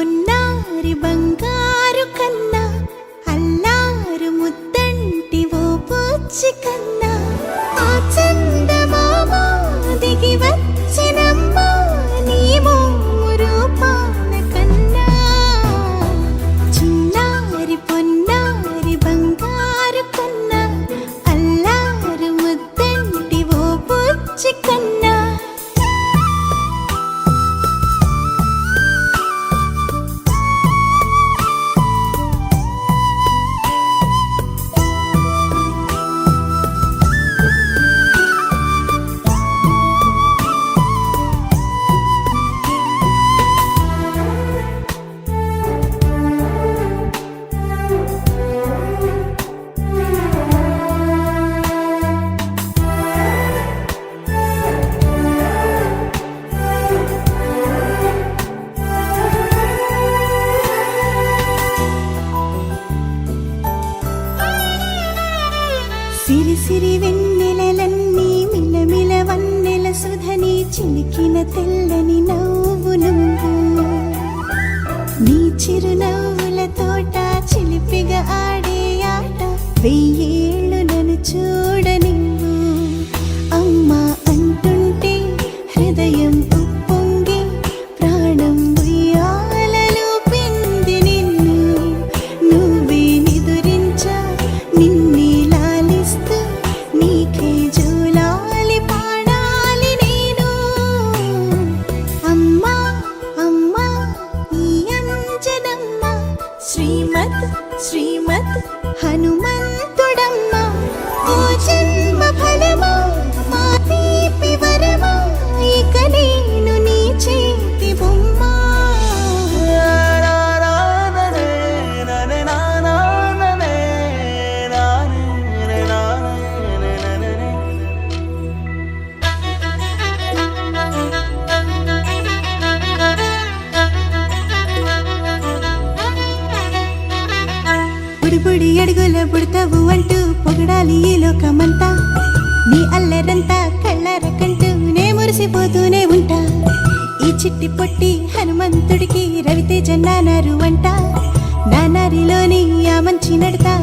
పొన్నారి బంగారు కన్నా అల్లారు ముద్దంటి ఓ పూచి కన్నా ఆ చందమామ దిగి వచ్చినమ్మా నీ మోము రూపాన కన్నా చిన్నారి పొన్నారి బంగారు కన్నా అల్లారు ముద్దంటి ఓ పూచి కన్నా సిరి సిరి వెన్నెలలన్నీ మిలమిల వన్నెల సుధని చిలికిన తెల్లని నవ్వు నువ్వు నీ చిరునవ్వుల తోట చిలిపిగా ఆడే ఆట వెయ్యేళ్ళు నన్ను చూడనివ్వు అమ్మా అంటుంటే హృదయం ఉప్పొంగి ప్రాణం ఉయ్యాలలో పిండి నిన్ను నువ్వే నిదురించా నిన్నే నీకే జూలాలి పాడాలి నేను అమ్మా అమ్మా ఈ అంజనమ్మ శ్రీమత్ శ్రీమత్ హనుమంతుడమ్మ ఓ జన్మ ఫలమా మా తీపి వరమా ఇక నేను నీ చేతి బొమ్మ బుడి అడుగుల బుడతావు అంటూ పొగడాలి ఈ లోకమంతా నీ అల్లరంతా కళ్ళరకంటూ నే మురిసిపోతూనే ఉంటా ఈ చిట్టి పొట్టి హనుమంతుడికి రవితేజ నానారు అంట నానారిలోని ఆ మంచి నడతా